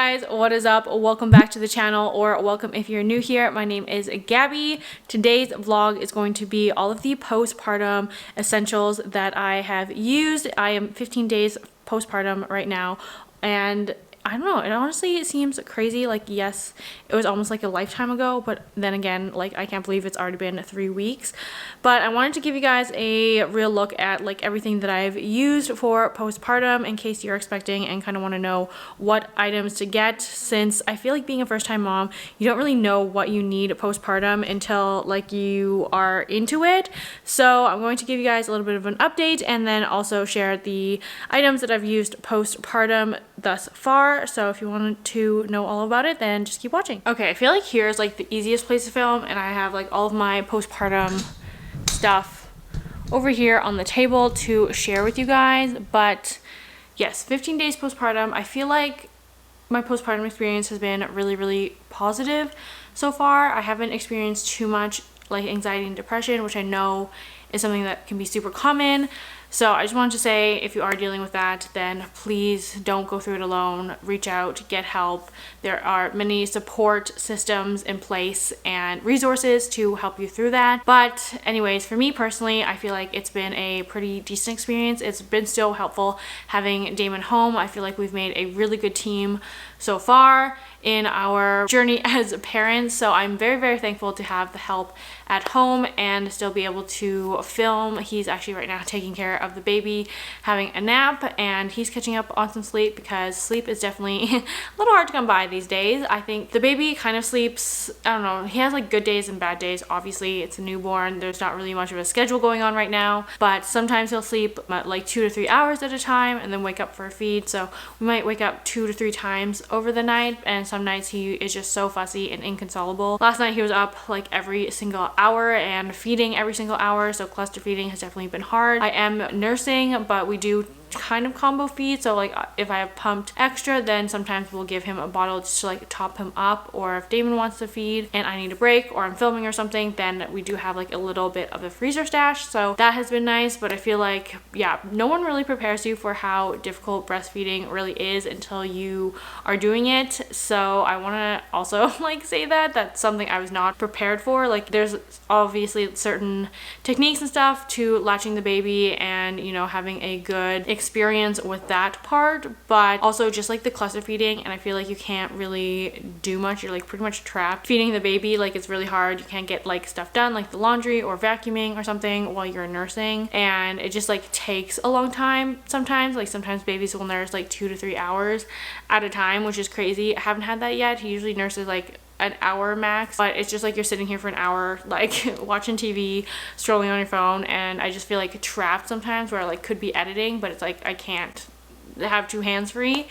guys, what is up? Welcome back to the channel, or welcome if you're new here. My name is Gabby. Today's vlog is going to be all of the postpartum essentials that I have used. I am 15 days postpartum right now, and I don't know, it honestly seems crazy. Like, yes, it was almost like a lifetime ago, but then again, like, I can't believe it's already been 3 weeks. But I wanted to give you guys a real look at like everything that I've used for postpartum in case you're expecting and kind of want to know what items to get, since I feel like being a first-time mom, you don't really know what you need postpartum until like you are into it. So I'm going to give you guys a little bit of an update and then also share the items that I've used postpartum thus far. So if you wanted to know all about it, then just keep watching. Okay, I feel like here's like the easiest place to film, and I have like all of my postpartum stuff over here on the table to share with you guys. But yes, 15 days postpartum. I feel like my postpartum experience has been really positive so far. I haven't experienced too much like anxiety and depression, which I know is something that can be super common. So I just wanted to say, if you are dealing with that, then please don't go through it alone. Reach out, get help. There are many support systems in place and resources to help you through that. But anyways, for me personally, I feel like it's been a pretty decent experience. It's been so helpful having Damon home. I feel like we've made a really good team so far in our journey as parents. So I'm very thankful to have the help at home and still be able to film. He's actually right now taking care of the baby, having a nap, and he's catching up on some sleep because sleep is definitely a little hard to come by these days. I think the baby kind of sleeps, I don't know, he has like good days and bad days. Obviously it's a newborn, there's not really much of a schedule going on right now, but sometimes he'll sleep like 2 to 3 hours at a time and then wake up for a feed. So we might wake up 2 to 3 times over the night, and some nights he is just so fussy and inconsolable. Last night he was up like every single hour and feeding every single hour, so cluster feeding has definitely been hard. I am nursing, but we do kind of combo feed. So like if I have pumped extra, then sometimes we'll give him a bottle just to like top him up, or if Damon wants to feed and I need a break or I'm filming or something, then we do have like a little bit of a freezer stash. So that has been nice. But I feel like, yeah, no one really prepares you for how difficult breastfeeding really is until you are doing it. So I want to also like say that that's something I was not prepared for. Like, there's obviously certain techniques and stuff to latching the baby and, you know, having a good experience with that part, but also just like the cluster feeding, and I feel like you can't really do much. You're like pretty much trapped feeding the baby. Like, it's really hard. You can't get like stuff done like the laundry or vacuuming or something while you're nursing, and it just like takes a long time sometimes. Like, sometimes babies will nurse like 2 to 3 hours at a time, which is crazy. I haven't had that yet. He usually nurses like an hour max, but it's just like you're sitting here for an hour like watching TV, scrolling on your phone, and I just feel like trapped sometimes where I like could be editing, but it's like I can't have 2 hands free.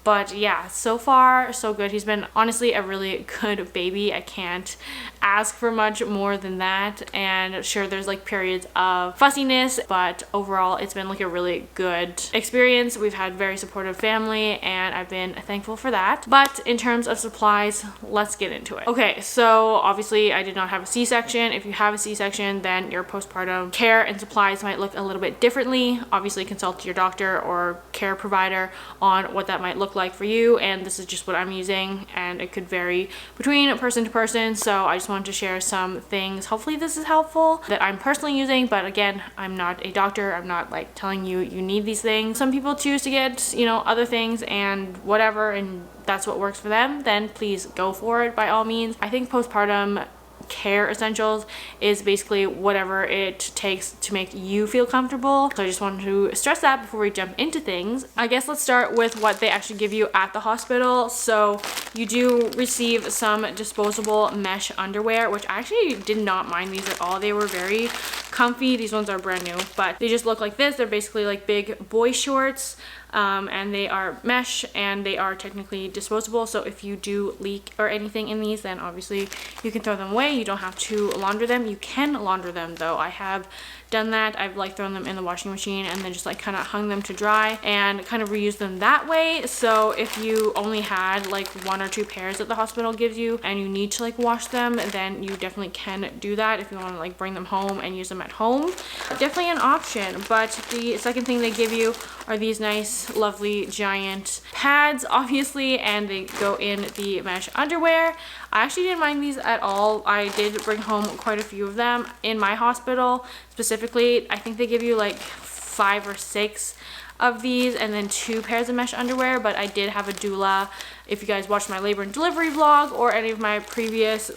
But yeah, so far so good. He's been honestly a really good baby. I can't ask for much more than that. And sure, there's like periods of fussiness, but overall it's been like a really good experience. We've had very supportive family, and I've been thankful for that. But in terms of supplies, let's get into it. Okay, so obviously I did not have a C-section. If you have a C-section, then your postpartum care and supplies might look a little bit differently. Obviously consult your doctor or care provider on what that might look like for you, and this is just what I'm using, and it could vary between person to person. So I just wanted to share some things. Hopefully this is helpful that I'm personally using, but again, I'm not a doctor. I'm not like telling you you need these things. Some people choose to get, you know, other things and whatever, and that's what works for them. Then please go for it by all means. I think postpartum care essentials is basically whatever it takes to make you feel comfortable. So I just wanted to stress that before we jump into things. I guess let's start with what they actually give you at the hospital. So you do receive some disposable mesh underwear, which I actually did not mind these at all. They were very comfy. These ones are brand new, but they just look like this. They're basically like big boy shorts. And they are mesh, and they are technically disposable. So if you do leak or anything in these, then obviously you can throw them away. You don't have to launder them. You can launder them though. I have done that. I've like thrown them in the washing machine and then just like kind of hung them to dry and kind of reused them that way. So if you only had like 1 or 2 pairs that the hospital gives you and you need to like wash them, then you definitely can do that. If you want to like bring them home and use them at home, definitely an option. But the second thing they give you are these nice these lovely giant pads, obviously, and they go in the mesh underwear. I actually didn't mind these at all. I did bring home quite a few of them in my hospital. Specifically, I think they give you like 5 or 6 of these and then 2 pairs of mesh underwear, but I did have a doula. If you guys watched my labor and delivery vlog or any of my previous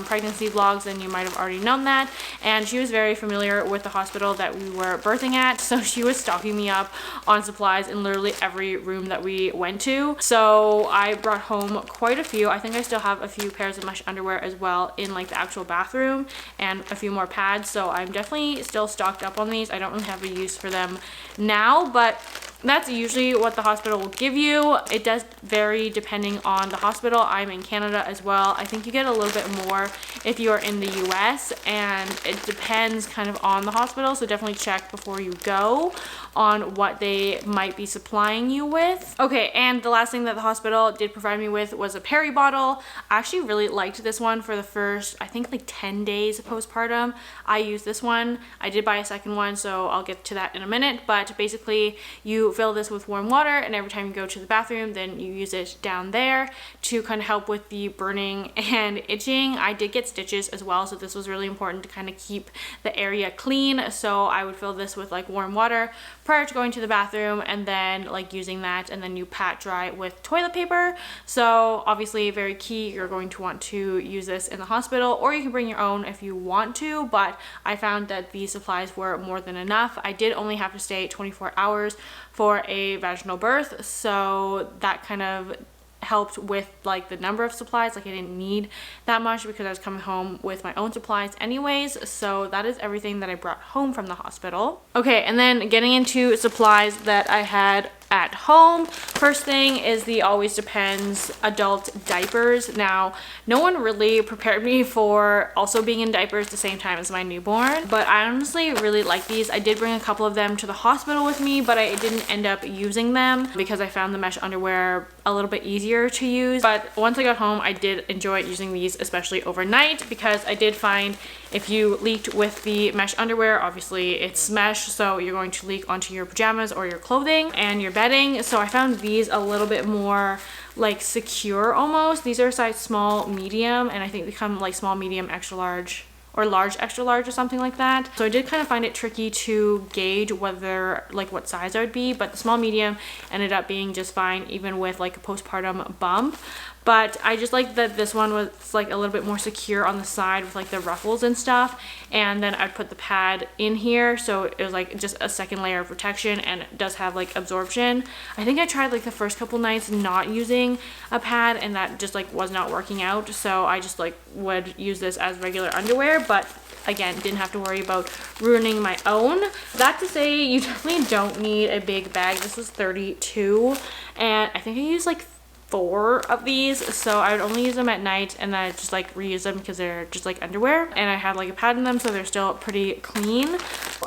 pregnancy vlogs, then you might have already known that. And she was very familiar with the hospital that we were birthing at, so she was stocking me up on supplies in literally every room that we went to. So I brought home quite a few. I think I still have a few pairs of mesh underwear as well in like the actual bathroom and a few more pads. So I'm definitely still stocked up on these. I don't really have a use for them now, but that's usually what the hospital will give you. It does vary depending on the hospital. I'm in Canada as well. I think you get a little bit more if you are in the US, and it depends kind of on the hospital, so definitely check before you go on what they might be supplying you with. Okay, and the last thing that the hospital did provide me with was a Perry bottle. I actually really liked this one for the first, I think like 10 days postpartum. I used this one. I did buy a second one, so I'll get to that in a minute, but basically you fill this with warm water, and every time you go to the bathroom, then you use it down there to kind of help with the burning and itching. I did get stitches as well, so this was really important to kind of keep the area clean. So I would fill this with like warm water prior to going to the bathroom, and then like using that, and then you pat dry with toilet paper. So obviously very key, you're going to want to use this in the hospital, or you can bring your own if you want to, but I found that these supplies were more than enough. I did only have to stay 24 hours for a vaginal birth, so that kind of helped with like the number of supplies. Like I didn't need that much because I was coming home with my own supplies anyways. So that is everything that I brought home from the hospital. Okay, and then getting into supplies that I had at home. First thing is the Always Depends adult diapers. Now, no one really prepared me for also being in diapers at the same time as my newborn, but I honestly really like these. I did bring a couple of them to the hospital with me, but I didn't end up using them because I found the mesh underwear a little bit easier to use. But once I got home, I did enjoy using these, especially overnight, because I did find if you leaked with the mesh underwear, obviously it's mesh, so you're going to leak onto your pajamas or your clothing and your bedding. So I found these a little bit more like secure almost. These are size small, medium, and I think they come like small, medium, extra large, or large, extra large, or something like that. So I did kind of find it tricky to gauge whether like what size I would be, but the small medium ended up being just fine even with like a postpartum bump. But I just like that this one was like a little bit more secure on the side with like the ruffles and stuff, and then I'd put the pad in here, so it was like just a second layer of protection, and it does have like absorption. I think I tried like the first couple nights not using a pad, and that just like was not working out, so I just like would use this as regular underwear, but again, didn't have to worry about ruining my own. That to say, you definitely don't need a big bag. This was 32, and I think I used like 4 of these, so I would only use them at night, and then I just like reuse them because they're just like underwear, and I had like a pad in them, so they're still pretty clean.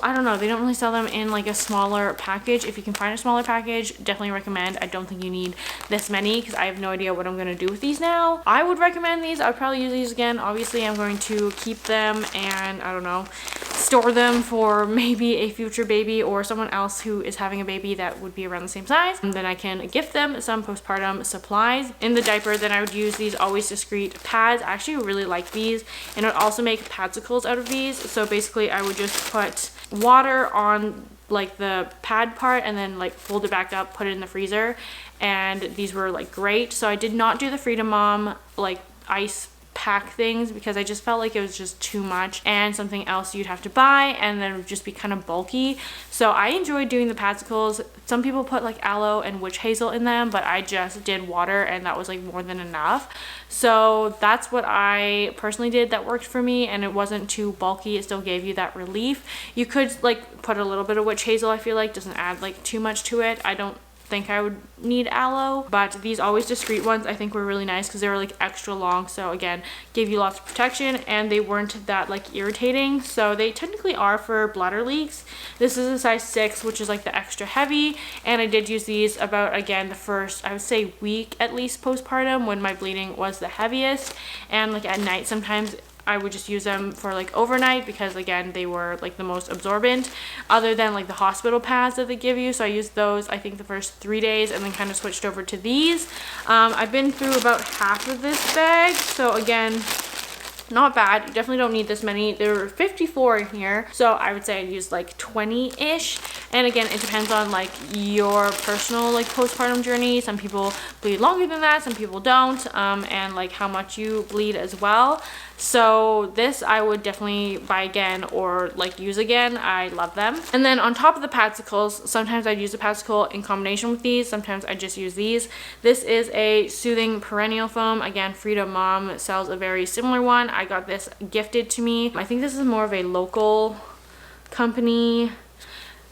I don't know, they don't really sell them in like a smaller package. If you can find a smaller package, definitely recommend. I don't think you need this many because I have no idea what I'm going to do with these now. I would recommend these. I would probably use these again. Obviously I'm going to keep them and I don't know, store them for maybe a future baby or someone else who is having a baby that would be around the same size, and then I can gift them some postpartum supplies. In the diaper, then I would use these Always Discreet pads. I actually really like these, and I would also make padsicles out of these. So basically I would just put water on like the pad part and then like fold it back up, put it in the freezer, and these were like great. So I did not do the Freedom Mom like ice pack things because I just felt like it was just too much and something else you'd have to buy, and then it would just be kind of bulky. So I enjoyed doing the padsicles. Some people put like aloe and witch hazel in them, but I just did water, and that was like more than enough. So that's what I personally did that worked for me, and it wasn't too bulky. It still gave you that relief. You could like put a little bit of witch hazel, I feel like doesn't add like too much to it. I don't think I would need aloe, but these Always Discreet ones I think were really nice because they were like extra long, so again gave you lots of protection, and they weren't that like irritating. So they technically are for bladder leaks. This is a size 6, which is like the extra heavy, and I did use these about again the first, I would say, week at least postpartum when my bleeding was the heaviest, and like at night sometimes I would just use them for like overnight because again, they were like the most absorbent other than like the hospital pads that they give you. So I used those I think the first 3 days and then kind of switched over to these. I've been through about half of this bag, so again, not bad. You definitely don't need this many. There were 54 in here, so I would say I used like 20-ish. And again, it depends on like your personal like postpartum journey. Some people bleed longer than that, some people don't, and like how much you bleed as well. So this I would definitely buy again or like use again. I love them. And then on top of the padsicles, sometimes I'd use the padsicle in combination with these. Sometimes I just use these. This is a soothing perennial foam. Again, Freedom Mom sells a very similar one. I got this gifted to me. I think this is more of a local company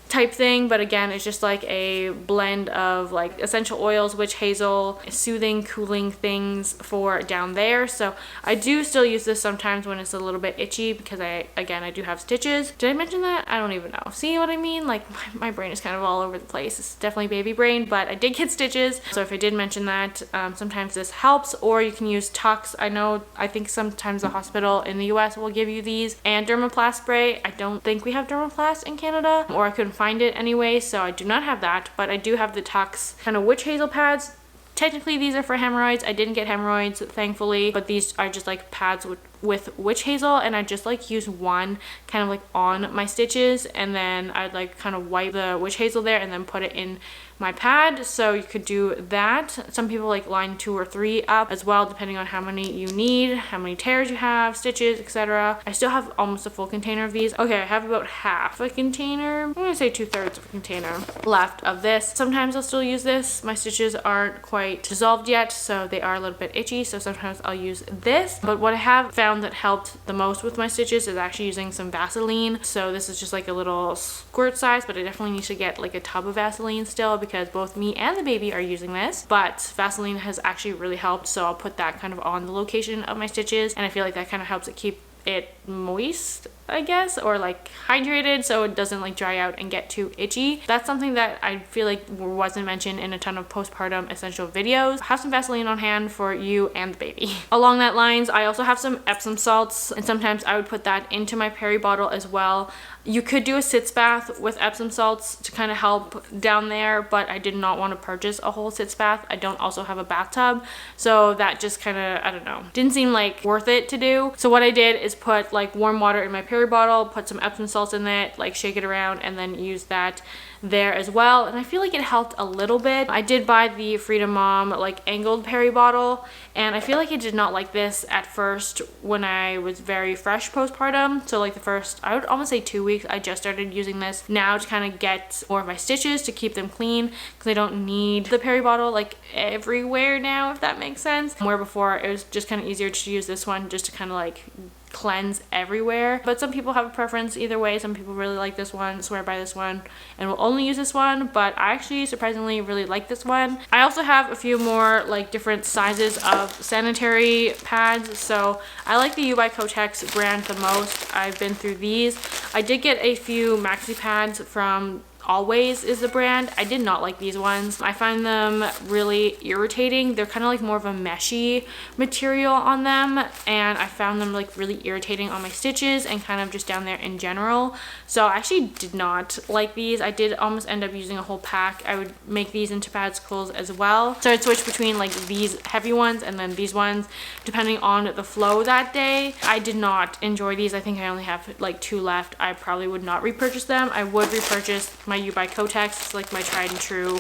type thing, but again, it's just like a blend of like essential oils, witch hazel, soothing, cooling things for down there. So I do still use this sometimes when it's a little bit itchy because I do have stitches. Did I mention that? I don't even know. See what I mean? Like my brain is kind of all over the place. It's definitely baby brain, but I did get stitches. So if I did mention that, sometimes this helps, or you can use Tux. I think sometimes the hospital in the US will give you these, and Dermaplast spray. I don't think we have Dermaplast in Canada, or I couldn't find it anyway, so I do not have that, but I do have the Tux kind of witch hazel pads. Technically these are for hemorrhoids. I didn't get hemorrhoids thankfully, but these are just like pads with witch hazel, and I just like use one kind of like on my stitches, and then I'd like kind of wipe the witch hazel there and then put it in my pad. So you could do that. Some people like line 2 or 3 up as well, depending on how many you need, how many tears you have, stitches, etc. I still have almost a full container of these. Okay, I have about half a container, I'm gonna say 2/3 of a container left of this. Sometimes I'll still use this. My stitches aren't quite dissolved yet, so they are a little bit itchy, so sometimes I'll use this. But what I have found that helped the most with my stitches is actually using some Vaseline. So this is just like a little squirt size, but I definitely need to get like a tub of Vaseline still because both me and the baby are using this. But Vaseline has actually really helped, so I'll put that kind of on the location of my stitches, and I feel like that kind of helps it keep it moist, I guess, or like hydrated, so it doesn't like dry out and get too itchy. That's something that I feel like wasn't mentioned in a ton of postpartum essential videos. Have some Vaseline on hand for you and the baby. Along that lines, I also have some Epsom salts, and sometimes I would put that into my peri bottle as well. You could do a sitz bath with Epsom salts to kind of help down there, but I did not want to purchase a whole sitz bath. I don't also have a bathtub, so that just kind of, I don't know, didn't seem like worth it to do. So what I did is put like warm water in my peri bottle, put some Epsom salts in it, like shake it around, and then use that there as well, and I feel like it helped a little bit. I did buy the Freedom Mom like angled peri bottle, and I feel like I did not like this at first when I was very fresh postpartum. So like the first, I would almost say 2 weeks, I just started using this now to kind of get more of my stitches, to keep them clean, because I don't need the peri bottle like everywhere now, if that makes sense. Where before it was just kind of easier to use this one just to kind of like cleanse everywhere. But some people have a preference either way. Some people really like this one, swear by this one, and will only use this one, but I actually surprisingly really like this one. I also have a few more like different sizes of sanitary pads, so I like the U by Kotex brand the most. I've been through these. I did get a few maxi pads from Always is the brand. I did not like these ones. I find them really irritating. They're kind of like more of a meshy material on them, and I found them like really irritating on my stitches and kind of just down there in general. So I actually did not like these. I did almost end up using a whole pack. I would make these into padsicles as well. So I'd switch between like these heavy ones and then these ones depending on the flow that day. I did not enjoy these. I think I only have like 2 left. I probably would not repurchase them. I would repurchase my U by Kotex. It's like my tried and true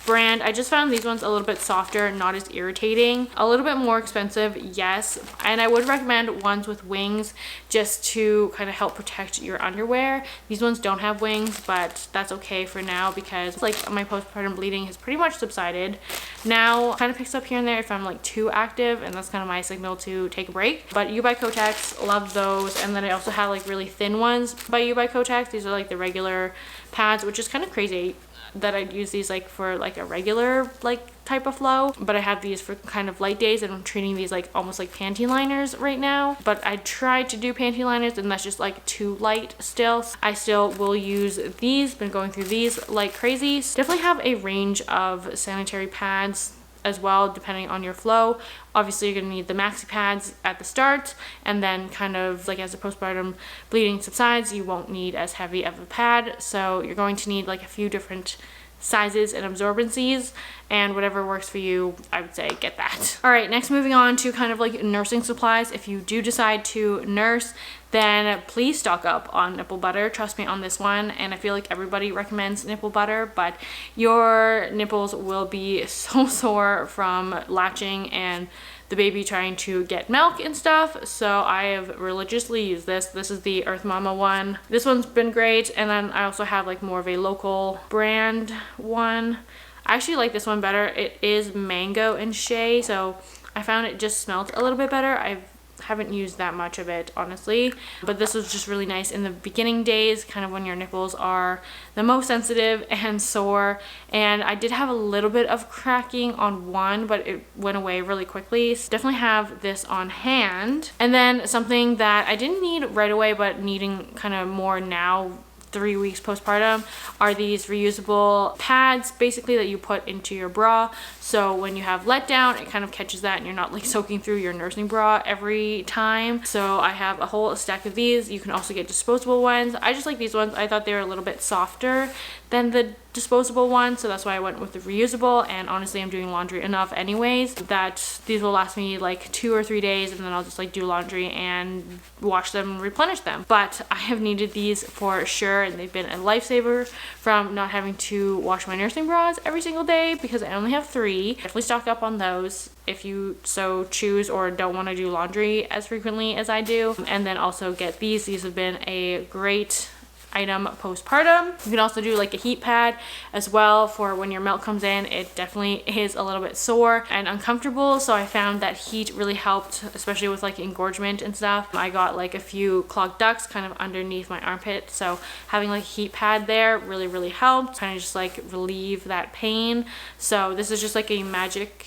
brand. I just found these ones a little bit softer, not as irritating, a little bit more expensive, yes, and I would recommend ones with wings just to kind of help protect your underwear. These ones don't have wings, but that's okay for now because like my postpartum bleeding has pretty much subsided. Now kind of picks up here and there if I'm like too active, and that's kind of my signal to take a break. But U by Kotex, love those. And then I also have like really thin ones by U by Kotex. These are like the regular pads, which is kind of crazy that I'd use these like for like a regular like type of flow, but I have these for kind of light days, and I'm treating these like almost like panty liners right now. But I tried to do panty liners and that's just like too light still. I still will use these, been going through these like crazy. Definitely have a range of sanitary pads as well, depending on your flow. Obviously, you're going to need the maxi pads at the start, and then kind of like as the postpartum bleeding subsides, you won't need as heavy of a pad. So you're going to need like a few different sizes and absorbencies, and whatever works for you, I would say get that. All right, next moving on to kind of like nursing supplies. If you do decide to nurse, then please stock up on nipple butter. Trust me on this one. And I feel like everybody recommends nipple butter, but your nipples will be so sore from latching and the baby trying to get milk and stuff. So I have religiously used this. This is the Earth Mama one. This one's been great. And then I also have like more of a local brand one. I actually like this one better. It is mango and shea, so I found it just smelled a little bit better. I haven't used that much of it, honestly, but this was just really nice in the beginning days, kind of when your nipples are the most sensitive and sore. And I did have a little bit of cracking on one, but it went away really quickly. So definitely have this on hand. And then something that I didn't need right away, but needing kind of more now, 3 weeks postpartum, are these reusable pads basically that you put into your bra. So when you have letdown, it kind of catches that and you're not like soaking through your nursing bra every time. So I have a whole stack of these. You can also get disposable ones. I just like these ones. I thought they were a little bit softer than the disposable one, so that's why I went with the reusable. And honestly, I'm doing laundry enough anyways that these will last me like 2 or 3 days, and then I'll just like do laundry and wash them and replenish them. But I have needed these for sure, and they've been a lifesaver from not having to wash my nursing bras every single day because I only have 3. Definitely stock up on those if you so choose or don't want to do laundry as frequently as I do. And then also get these. These have been a great item postpartum. You can also do like a heat pad as well for when your milk comes in. It definitely is a little bit sore and uncomfortable, so I found that heat really helped, especially with like engorgement and stuff. I got like a few clogged ducts kind of underneath my armpit, so having like a heat pad there really helped kind of just like relieve that pain. So this is just like a magic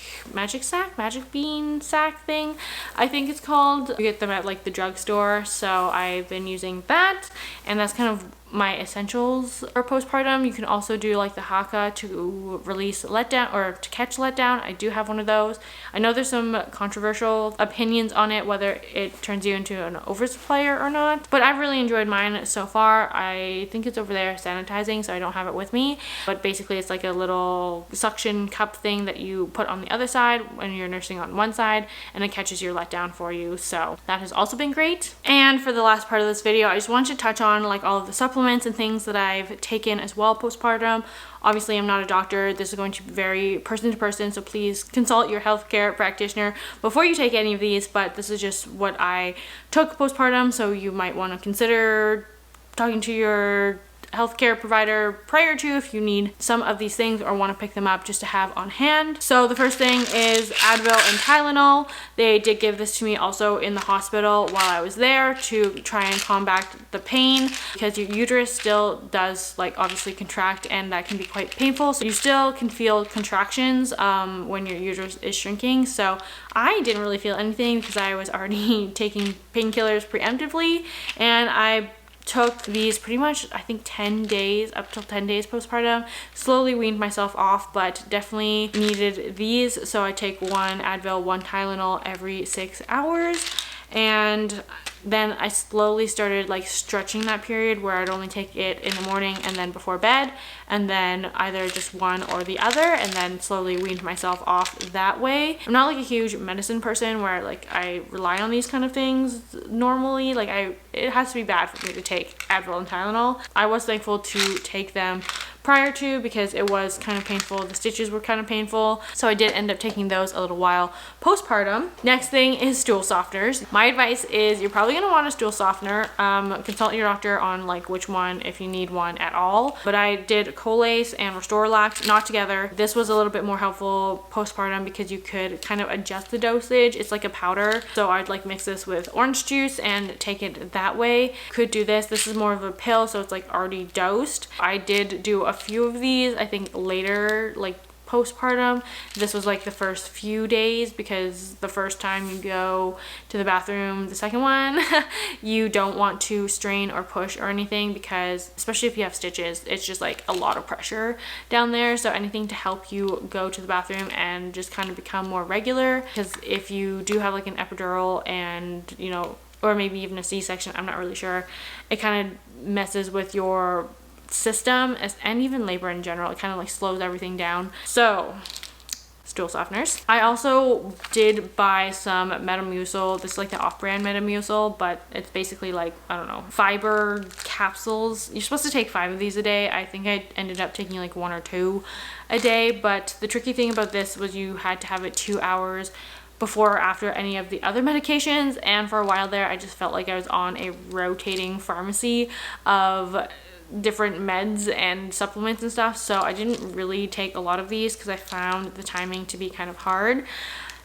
bean sack thing, I think it's called. You get them at like the drugstore, so I've been using that, and that's kind of my essentials for postpartum. You can also do like the haka to release letdown or to catch letdown. I do have one of those. I know there's some controversial opinions on it, whether it turns you into an oversupplier or not, but I've really enjoyed mine so far. I think it's over there sanitizing, so I don't have it with me, but basically it's like a little suction cup thing that you put on the other side when you're nursing on one side, and it catches your letdown for you. So that has also been great. And for the last part of this video, I just wanted to touch on like all of the supplements and things that I've taken as well postpartum. Obviously, I'm not a doctor. This is going to vary person to person, so please consult your healthcare practitioner before you take any of these, but this is just what I took postpartum, so you might want to consider talking to your healthcare provider prior to if you need some of these things or want to pick them up just to have on hand. So the first thing is Advil and Tylenol. They did give this to me also in the hospital while I was there to try and combat the pain, because your uterus still does like obviously contract, and that can be quite painful. So you still can feel contractions when your uterus is shrinking. So I didn't really feel anything because I was already taking painkillers preemptively, and I took these pretty much, I think 10 days, up till 10 days postpartum. Slowly weaned myself off, but definitely needed these. So I take 1 Advil, 1 Tylenol every 6 hours. And then I slowly started like stretching that period where I'd only take it in the morning and then before bed, and then either just one or the other, and then slowly weaned myself off that way. I'm not like a huge medicine person where like I rely on these kind of things normally. Like it has to be bad for me to take Advil and Tylenol. I was thankful to take them prior to because it was kind of painful. The stitches were kind of painful, so I did end up taking those a little while postpartum. Next thing is stool softeners. My advice is you're probably gonna want a stool softener. Consult your doctor on like which one, if you need one at all. But I did Colace and Restorelax, not together. This was a little bit more helpful postpartum because you could kind of adjust the dosage. It's like a powder, so I'd like mix this with orange juice and take it that way. Could do this. This is more of a pill, so it's like already dosed. I did do a few of these, I think later, like postpartum. This was like the first few days, because the first time you go to the bathroom, the second one, you don't want to strain or push or anything, because especially if you have stitches, it's just like a lot of pressure down there. So anything to help you go to the bathroom and just kind of become more regular, because if you do have like an epidural and, you know, or maybe even a C-section, I'm not really sure, it kind of messes with your system, and even labor in general. It kind of like slows everything down. So stool softeners. I also did buy some Metamucil. This is like the off-brand Metamucil, but it's basically like, I don't know, fiber capsules. You're supposed to take 5 of these a day. I think I ended up taking like 1 or 2 a day, but the tricky thing about this was you had to have it 2 hours before or after any of the other medications, and for a while there I just felt like I was on a rotating pharmacy of different meds and supplements and stuff, so I didn't really take a lot of these because I found the timing to be kind of hard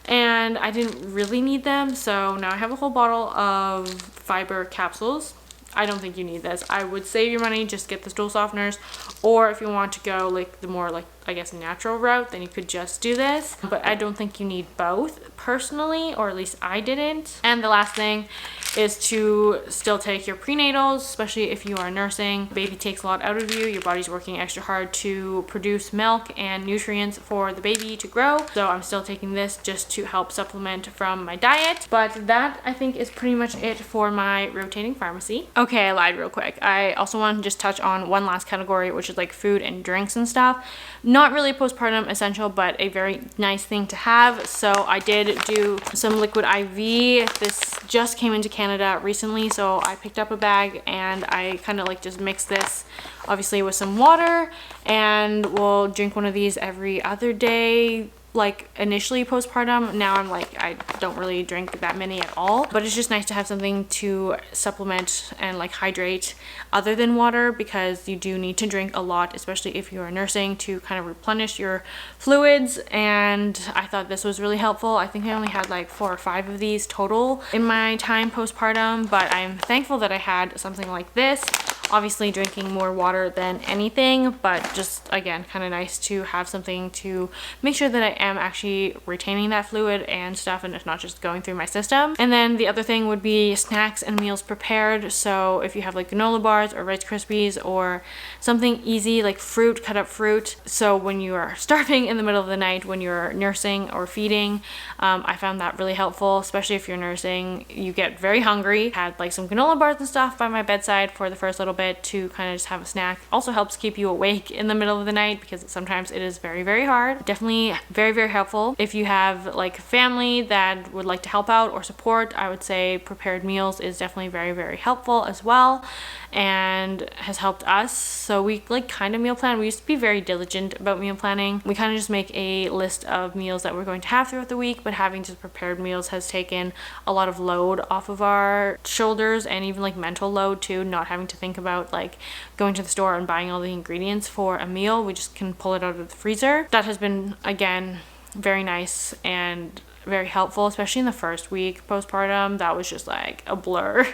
and I didn't really need them. So now I have a whole bottle of fiber capsules. I don't think you need this. I would save your money, just get the stool softeners, or if you want to go like the more like, I guess, natural route, then you could just do this. But I don't think you need both personally, or at least I didn't. And the last thing is to still take your prenatals, especially if you are nursing. Baby takes a lot out of you. Your body's working extra hard to produce milk and nutrients for the baby to grow. So I'm still taking this just to help supplement from my diet. But that, I think, is pretty much it for my rotating pharmacy. Okay, I lied real quick. I also want to just touch on one last category, which is like food and drinks and stuff. Not really postpartum essential, but a very nice thing to have. So I did do some liquid IV. This just came into Canada recently, so I picked up a bag and I kind of like just mixed this obviously with some water, and we'll drink one of these every other day. Like initially postpartum, now I'm like, I don't really drink that many at all, but it's just nice to have something to supplement and like hydrate other than water, because you do need to drink a lot, especially if you are nursing, to kind of replenish your fluids. And I thought this was really helpful. I think I only had like 4 or 5 of these total in my time postpartum, but I'm thankful that I had something like this. Obviously drinking more water than anything, but just again kind of nice to have something to make sure that I am actually retaining that fluid and stuff, and it's not just going through my system. And then the other thing would be snacks and meals prepared. So if you have like granola bars or Rice Krispies or something easy like fruit, cut up fruit, so when you are starving in the middle of the night when you're nursing or feeding, I found that really helpful, especially if you're nursing. You get very hungry. Had like some granola bars and stuff by my bedside for the first little bit to kind of just have a snack. Also helps keep you awake in the middle of the night, because sometimes it is very, very hard. Definitely very, very helpful. If you have like family that would like to help out or support, I would say prepared meals is definitely very, very helpful as well, and has helped us. So we like kind of meal plan. We used to be very diligent about meal planning. We kind of just make a list of meals that we're going to have throughout the week, but having just prepared meals has taken a lot of load off of our shoulders, and even like mental load too, not having to think about like going to the store and buying all the ingredients for a meal. We just can pull it out of the freezer. That has been, again, very nice and very helpful, especially in the first week postpartum. That was just like a blur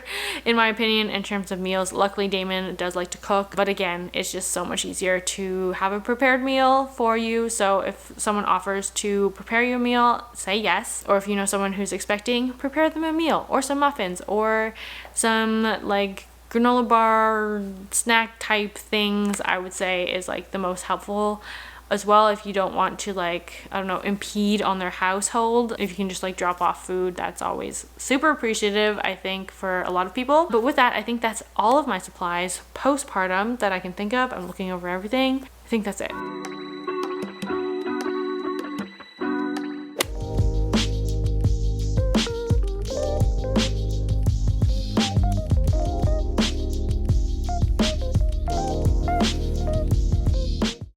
in my opinion in terms of meals. Luckily Damon does like to cook, but again, it's just so much easier to have a prepared meal for you. So if someone offers to prepare you a meal, say yes. Or if you know someone who's expecting, prepare them a meal, or some muffins, or some like granola bar snack type things, I would say is like the most helpful as well. If you don't want to like, I don't know, impede on their household, if you can just like drop off food, that's always super appreciative, I think, for a lot of people. But with that, I think that's all of my supplies postpartum that I can think of. I'm looking over everything. I think that's it.